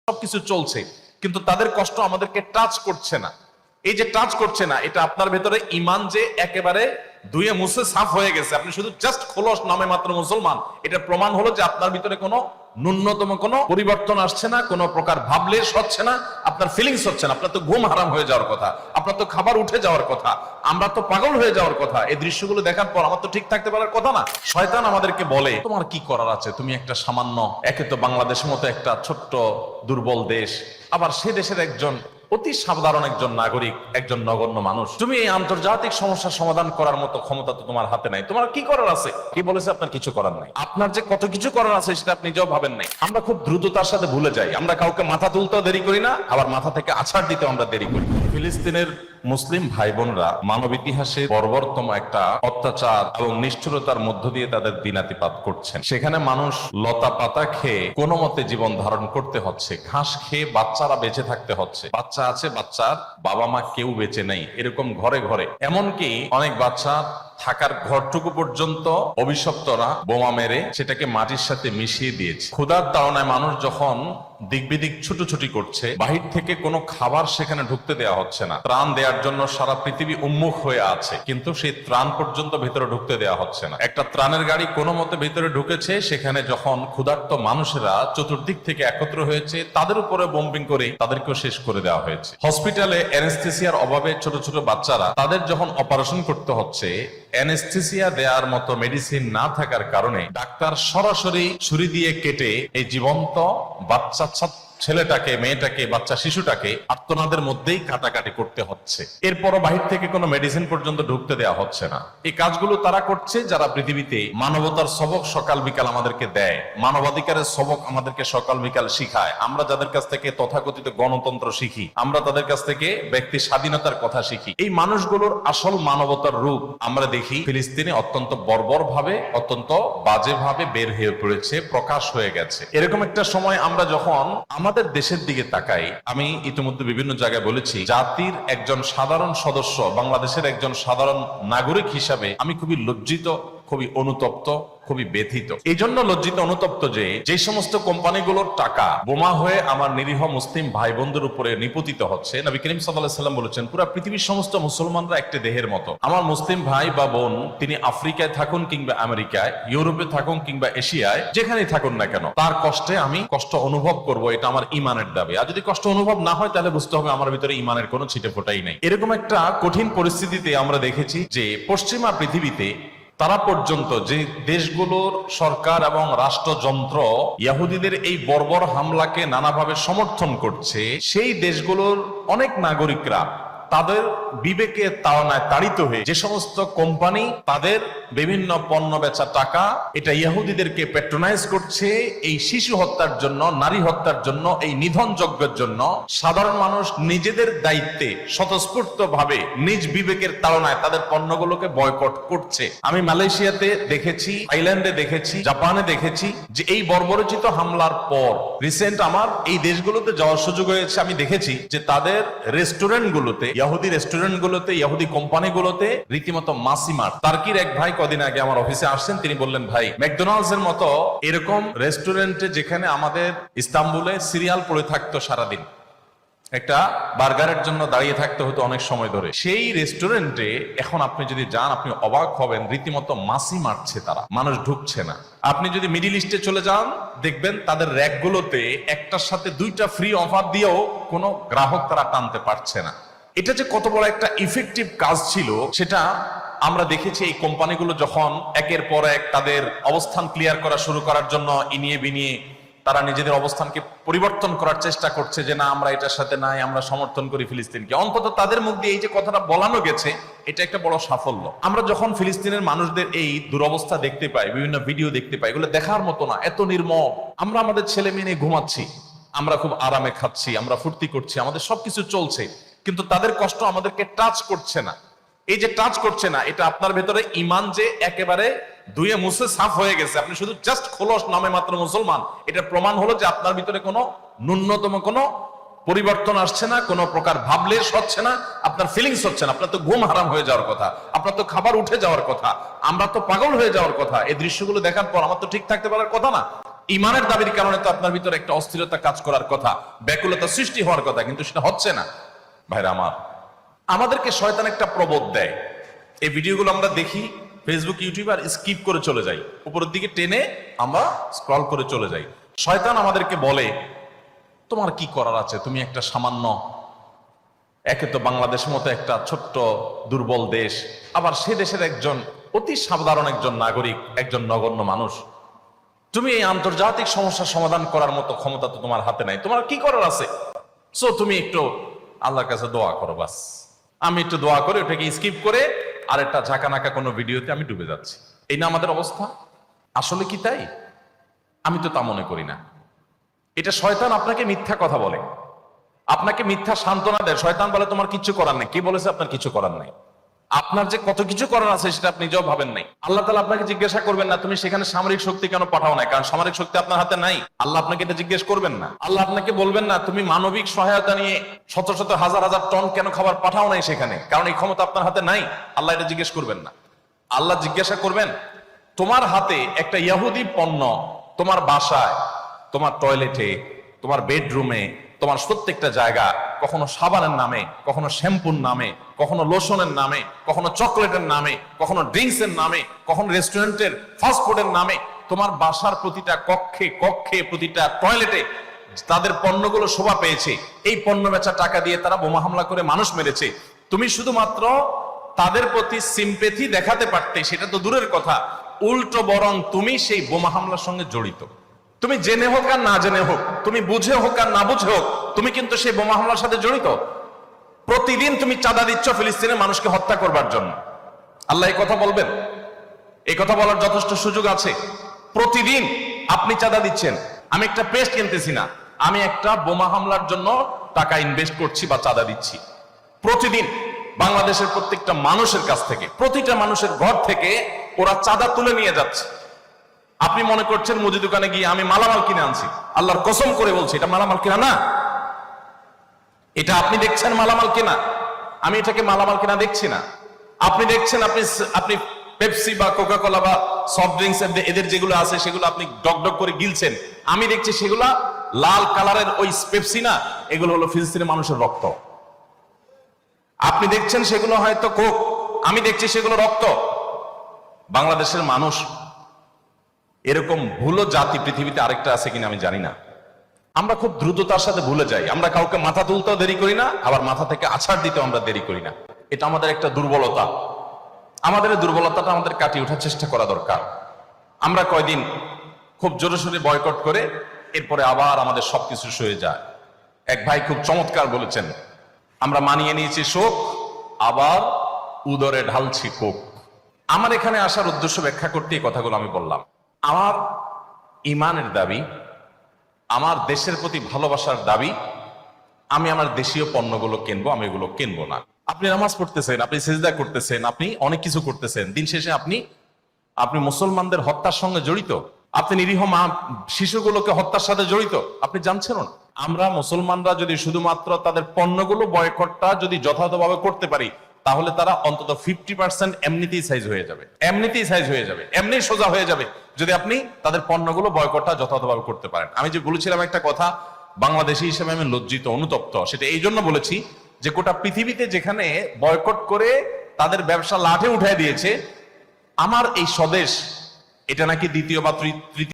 সবকিছু চলছে, কিন্তু তাদের কষ্ট আমাদেরকে টাচ করছে না। এই যে টাচ করছে না, এটা আপনার ভেতরে ইমান যে একেবারে ধুয়ে মুছে সাফ হয়ে গেছে, আপনি শুধু জাস্ট খোলস নামে মাত্র মুসলমান, এটা প্রমাণ হলো যে আপনার ভিতরে কোনো ন্যূনতম কোনো পরিবর্তন আসছে না, কোনো প্রকার ভাবলেশ হচ্ছে না, আপনার ফিলিংস হচ্ছে না। আপনার তো ঘুম হারাম হয়ে যাওয়ার কথা, আপনার তো খাবার উঠে যাওয়ার কথা, আমরা তো পাগল হয়ে যাওয়ার কথা। এই দৃশ্যগুলো দেখার পর আমার তো ঠিক থাকতে পারার কথা না। শয়তান আমাদেরকে বলে তোমার কি করার আছে, তুমি একটা সামান্য, একে তো বাংলাদেশের মতো একটা ছোট্ট দুর্বল দেশ, আবার সে দেশের একজন অতি সাধারণ একজন নাগরিক, একজন নগণ্য মানুষ, তুমি এই আন্তর্জাতিক সমস্যার সমাধান করার মতো ক্ষমতা তো তোমার হাতে নাই, তোমার কি করার আছে? কি বলেছে? আপনার কিছু করার নাই। আপনার যে কত কিছু করার আছে সেটা আপনি নিজেও ভাবেন নাই। আমরা খুব দ্রুততার সাথে ভুলে যাই, আমরা কাউকে মাথা তুলতেও দেরি করি না, আবার মাথা থেকে আছাড় দিতেও আমরা দেরি করি। ফিলিস্তিনের মুসলিম ভাই বোনরা মানব ইতিহাসে বর্বরতম একটা অত্যাচার এবং নিষ্ঠুরতার মধ্য দিয়ে তাদের দিনাতিপাত করছেন। সেখানে মানুষ লতা পাতা খেয়ে কোনো মতে জীবন ধারণ করতে হচ্ছে, ঘাস খেয়ে বাচ্চারা বেঁচে থাকতে হচ্ছে। বাচ্চা আছে, বাচ্চার বাবা মা কেউ বেঁচে নেই, এরকম ঘরে ঘরে। এমনকি অনেক বাচ্চা থাকার ঘরটুকু পর্যন্ত অভিশপ্তরা বোমা মেরে সেটাকে মাটির সাথে মিশিয়ে দিয়েছে। ক্ষুধার তাড়নায় মানুষ যখন দিক বিদিক ছুটোছুটি করছে, বাহির থেকে কোনো খাবার সেখানে ঢুকতে দেওয়া হচ্ছে না। ত্রাণ দেওয়ার জন্য সারা পৃথিবী উন্মুখ হয়ে আছে, কিন্তু সেই ত্রাণ পর্যন্ত ভেতরে ঢুকতে দেওয়া হচ্ছে না। একটা ত্রাণের গাড়ি কোনো মতে ভেতরে ঢুকেছে, সেখানে যখন ক্ষুধার্ত মানুষেরা চতুর্দিক থেকে একত্র হয়েছে, তাদের উপরে বোম্বিং করে তাদেরকেও শেষ করে দেওয়া হয়েছে। হসপিটালে অ্যানেস্থেসিয়ার অভাবে ছোট ছোট বাচ্চারা, তাদের যখন অপারেশন করতে হচ্ছে, অ্যানেস্থেসিয়া দেওয়ার মতো মেডিসিন না থাকার কারণে ডাক্তার সরাসরি ছুরি দিয়ে কেটে এই জীবন্ত বাচ্চা ছেলেটাকে, মেয়েটাকে, বাচ্চা শিশুটাকে আর্তনাদের মধ্যেই কাটাকাটি করতে হচ্ছে। এরপরও বাহির থেকে কোনো মেডিসিন পর্যন্ত ঢুকতে দেওয়া হচ্ছে না। এই কাজগুলো তারা করছে যারা পৃথিবীতে মানবতার সবক সকাল বিকাল আমাদেরকে দেয়, মানবাধিকারের সবক আমাদেরকে সকাল বিকাল শিখায়। আমরা যাদের কাছ থেকে তথাকথিত গণতন্ত্র শিখি, আমরা তাদের কাছ থেকে ব্যক্তি স্বাধীনতার কথা শিখি। এই মানুষগুলোর আসল মানবতার রূপ আমরা দেখি ফিলিস্তিনে অত্যন্ত বর্বর ভাবে, অত্যন্ত বাজে ভাবে বের হয়ে পড়েছে, প্রকাশ হয়ে গেছে। এরকম একটা সময় আমরা যখন আমাদের দেশের দিকে তাকাই, আমি ইতিমধ্যে বিভিন্ন জায়গায় বলেছি, জাতির একজন সাধারণ সদস্য, বাংলাদেশের একজন সাধারণ নাগরিক হিসাবে আমি খুবই লজ্জিত, খুবই অনুতপ্ত, খুবই ব্যথিত। এই জন্য লজ্জিত অনুতপ্ত যে সমস্ত কোম্পানিগুলোর টাকা বোমা হয়ে আমার নিরীহ মুসলিম ভাই বোনদের উপরে নিপতিত হচ্ছে। নবী করিম সাল্লাল্লাহু আলাইহি সাল্লাম বলেছেন, পুরো পৃথিবীর সমস্ত মুসলমানরা একটি দেহের মতো। আমার মুসলিম ভাই বা বোন, তিনি আফ্রিকায় থাকুন কিংবা আমেরিকায়, ইউরোপে থাকুন কিংবা এশিয়ায়, যেখানেই থাকুন না কেন, তার কষ্টে আমি কষ্ট অনুভব করব, এটা আমার ইমানের দাবি। আর যদি কষ্ট অনুভব না হয়, তাহলে বুঝতে হবে আমার ভিতরে ইমানের কোনো ছিটে ফোটাই নাই। এরকম একটা কঠিন পরিস্থিতিতে আমরা দেখেছি যে পশ্চিমা পৃথিবীতে তারা পর্যন্ত, যে দেশগুলোর সরকার এবং রাষ্ট্রযন্ত্র ইহুদিদের এই বর্বর হামলাকে নানাভাবে সমর্থন করছে, সেই দেশগুলোর অনেক নাগরিকরা তাদের বিবেকের তাড়নায় তাড়িত হয়ে যে সমস্ত কোম্পানি তাদের বিভিন্ন পণ্য বেচা টাকা এটা ইহুদিদেরকে প্যাট্রোনাইজ করছে, এই শিশু হত্যার জন্য, নারী হত্যার জন্য, এই নিধন যজ্ঞের জন্য সাধারণ মানুষ নিজেদের দায়িত্বে স্বতঃস্ফূর্ত ভাবে নিজ বিবেকের তাড়নায় তাদের পণ্যগুলোকে বয়কট করছে। আমি মালয়েশিয়াতে দেখেছি, থাইল্যান্ডে দেখেছি, জাপানে দেখেছি যে এই বর্বরচিত হামলার পর রিসেন্ট আমার এই দেশগুলোতে যাওয়ার সুযোগ হয়েছে। আমি দেখেছি যে তাদের রেস্টুরেন্টগুলোতে, ইহুদি রেস্টুরেন্টগুলোতে, ইহুদি কোম্পানিগুলোতে রীতিমতো মাসি মার। টার্কির এক ভাই কদিন আগে আমার অফিসে আসছেন, তিনি বললেন, ভাই, ম্যাকডোনাল্ডস এর মতো এরকম রেস্টুরেন্টে যেখানে আমাদের ইস্তাম্বুলে সিরিয়াল পড়ে থাকতো সারাদিন, একটা বার্গারের জন্য দাঁড়িয়ে থাকতে হতো অনেক সময় ধরে, সেই রেস্টুরেন্টে এখন আপনি যদি যান, আপনি অবাক হবেন, রীতিমতো মাসি মারছে তারা, মানুষ ঢুকছে না। আপনি যদি মিডিল ইস্টে চলে যান, দেখবেন তাদের র্যাকগুলোতে একটার সাথে দুইটা ফ্রি অফার দিয়েও কোনো গ্রাহক তারা টানতে পারছে না। এটা যে কত বড় একটা ইফেক্টিভ কাজ ছিল, সেটা আমরা দেখেছি। এই কোম্পানিগুলো যখন একের পর এক তাদের অবস্থান ক্লিয়ার করা শুরু করার জন্য ইনিয়ে বিনিয়ে তারা নিজেদের অবস্থানকে পরিবর্তন করার চেষ্টা করছে, যে না, আমরা এটার সাথে নাই, আমরা সমর্থন করি ফিলিস্তিনকে। অন্তত তাদের মুখ দিয়ে এই যে কথাটা বলানো গেছে, এটা একটা বড় সাফল্য। আমরা যখন ফিলিস্তিনের মানুষদের এই দুরবস্থা দেখতে পাই, বিভিন্ন ভিডিও দেখতে পাই, এগুলো দেখার মতো না, এত নির্মম। আমরা আমাদের ছেলে মেয়ে নিয়ে ঘুমাচ্ছি, আমরা খুব আরামে খাচ্ছি, আমরা ফুর্তি করছি, আমাদের সবকিছু চলছে, কিন্তু তাদের কষ্ট আমাদেরকে টাচ করছে না। এই যে টাচ করছে না, এটা আপনার ভেতরে ইমান যে একেবারে ধুয়ে মুছে সাফ হয়ে গেছে, আপনি শুধু জাস্ট খোলস নামে মাত্র মুসলমান, এটা প্রমাণ হলো যে আপনার ভিতরে কোনো ন্যূনতম কোনো পরিবর্তন আসছে না, কোনো প্রকার ভাবলেশ হচ্ছে না, আপনার ফিলিংস হচ্ছে না। আপনার তো ঘুম হারাম হয়ে যাওয়ার কথা, আপনার তো খাবার উঠে যাওয়ার কথা, আমরা তো পাগল হয়ে যাওয়ার কথা। এই দৃশ্যগুলো দেখার পর আমার তো ঠিক থাকতে পারার কথা না। ইমানের দাবির কারণে তো আপনার ভিতরে একটা অস্থিরতা কাজ করার কথা, ব্যাকুলতা সৃষ্টি হওয়ার কথা, কিন্তু সেটা হচ্ছে না। ভাইরা আমার, আমাদেরকে শয়তান একটা প্রবোধ দেয়। এই ভিডিওগুলো আমরা দেখি ফেসবুক, ইউটিউব, আর স্কিপ করে চলে যাই, উপরের দিকে টেনে আমরা স্ক্রল করে চলে যাই। শয়তান আমাদেরকে বলে, তোমার কি করার আছে, তুমি একটা সামান্য, একে তো বাংলাদেশের মতো একটা ছোট্ট দুর্বল দেশ, আবার সে দেশের একজন অতি সাধারণ একজন নাগরিক, একজন নগণ্য মানুষ, তুমি এই আন্তর্জাতিক সমস্যার সমাধান করার মতো ক্ষমতা তো তোমার হাতে নাই, তোমার কি করার আছে? সো তুমি একটু আল্লাহর কাছে দোয়া করো, বাস। আমি একটু দোয়া করে ওটাকে স্কিপ করে আর একটা ঝাঁকানাকা কোনো ভিডিওতে আমি ডুবে যাচ্ছি। এই না আমাদের অবস্থা? আসলে কি তাই? আমি তো তা মনে করি না। এটা শয়তান আপনাকে মিথ্যা কথা বলে, আপনাকে মিথ্যা সান্ত্বনা দেয়। শয়তান বলে তোমার কিছু করার নেই। কে বলেছে আপনার কিছু করার নেই? আপনার যে কত কিছু করার আছে সেটা আপনি নিজেও ভাবেন নাই। আল্লাহ তাআলা আপনাকে জিজ্ঞাসা করবেন না তুমি সেখানে সামরিক শক্তি কেন পাঠাও না, কারণ সামরিক শক্তি আপনার হাতে নাই। আল্লাহ আপনাকে এটা জিজ্ঞেস করবেন না। আল্লাহ আপনাকে বলবেন না তুমি মানবিক সহায়তা নিয়ে শত শত হাজার হাজার টন কেন খাবার পাঠাও নাই সেখানে, কারণ এই ক্ষমতা আপনার হাতে নাই। আল্লাহ এটা জিজ্ঞেস করবেন না। আল্লাহ জিজ্ঞাসা করবেন তোমার হাতে একটা ইহুদি পণ্য তোমার বাসায়, তোমার টয়লেটে, তোমার বেডরুমে, তোমার প্রত্যেকটা জায়গা, কখনো সাবানের নামে, কখনো শ্যাম্পুর নামে, কখনো লোশনের নামে, কখনো চকলেটের নামে, কখনো ড্রিঙ্কসের নামে, কখনো রেস্টুরেন্টের ফাস্টফুডের নামে, তোমার বাসার প্রতিটা কক্ষে কক্ষে, প্রতিটা টয়লেটে তাদের পণ্যগুলো শোভা পেয়েছে। এই পণ্য বেচা টাকা দিয়ে তারা বোমা হামলা করে মানুষ মেরেছে। তুমি শুধুমাত্র তাদের প্রতি সিম্পেথি দেখাতে পারতে, সেটা তো দূরের কথা, উল্টো বরং তুমি সেই বোমা হামলার সঙ্গে জড়িত। তুমি জেনে হোক আর না জেনে হোক, তুমি বুঝে হোক আর না বুঝে হোক, তুমি কিন্তু সেই বোমা হামলার সাথে জড়িত। প্রতিদিন তুমি চাঁদা দিচ্ছ ফিলিস্তিনের মানুষকে হত্যা করবার জন্য। আল্লাহ এই কথা বলবেন? এই কথা বলার যথেষ্ট সুযোগ আছে? প্রতিদিন আপনি চাঁদা দিচ্ছেন। আমি একটা পেস্ট কিনতেছি না, আমি একটা বোমা হামলার জন্য টাকা ইনভেস্ট করছি বা চাঁদা দিচ্ছি। প্রতিদিন বাংলাদেশের প্রত্যেকটা মানুষের কাছ থেকে, প্রতিটা মানুষের ঘর থেকে ওরা চাঁদা তুলে নিয়ে যাচ্ছে। আপনি মনে করছেন মুদি দোকানে গিয়ে আমি মালামাল কিনে আনছি। আল্লাহর কসম করে বলছি এটা মালামাল কিনা না। এটা আপনি দেখছেন মালামাল কিনা, আমি এটাকে মালামাল কিনা দেখছি না। আপনি দেখছেন আপনি পেপসি বা কোকা কোলা বা সফট ড্রিঙ্কস এদের যেগুলো আছে সেগুলো আপনি ডক ডক করে গিলছেন। আমি দেখছি সেগুলা লাল কালারের ওই পেপসি না, এগুলো হলো ফিলিস্তিনের মানুষের রক্ত। আপনি দেখছেন সেগুলো হয়তো কোক, আমি দেখছি সেগুলো রক্ত। বাংলাদেশের মানুষ এরকম ভুলো জাতি পৃথিবীতে আরেকটা আছে কিনা আমি জানি না। আমরা খুব দ্রুততার সাথে ভুলে যাই। আমরা কাউকে মাথা তুলতেও দেরি করি না, আবার মাথা থেকে আছাড় দিতেও আমরা দেরি করি না। এটা আমাদের একটা দুর্বলতা। আমাদের এই দুর্বলতাটা আমাদের কাটিয়ে ওঠার চেষ্টা করা দরকার। আমরা কয়দিন খুব জোরে সোরে বয়কট করে এরপরে আবার আমাদের সবকিছু সয়ে যায়। এক ভাই খুব চমৎকার বলেছেন, আমরা মানিয়ে নিয়েছি শোক, আবার উদরে ঢালছি কোক। আমার এখানে আসার উদ্দেশ্য ব্যাখ্যা করতে এই কথাগুলো আমি বললাম। আমার ইমানের দাবি, আমার দেশের প্রতি ভালোবাসার দাবি, আমি আমার দেশীয় পণ্যগুলো কিনবো, আমি এগুলো কিনবো না। আপনি নামাজ পড়তেছেন, আপনি সিজদা করতেছেন, আপনি অনেক কিছু করতেছেন, দিন শেষে আপনি মুসলমানদের হত্যার সঙ্গে জড়িত। আপনি নিরীহ মা শিশুগুলোকে হত্যার সাথে জড়িত, আপনি জানছেন না। আমরা মুসলমানরা যদি শুধুমাত্র তাদের পণ্যগুলো বয়কটটা যদি যথাযথভাবে করতে পারি, তাহলে তারা অন্তত 50% এমনিতেই সাইজ হয়ে যাবে, এমনিতেই সাইজ হয়ে যাবে, এমনি সোজা হয়ে যাবে, যদি আপনি তাদের পণ্যগুলো বয়কটটা যথাযথভাবে করতে পারেন। আমি যে বলেছিলাম একটা কথা, বাংলাদেশী হিসেবে আমি লজ্জিত, অনুতপ্ত। সেটা এই জন্য বলেছি যে গোটা পৃথিবীতে যেখানে বয়কট করে তাদের ব্যবসা লাঠে উঠায় দিয়েছে, আমার এই স্বদেশ এটা নাকি দ্বিতীয় বা তৃতীয়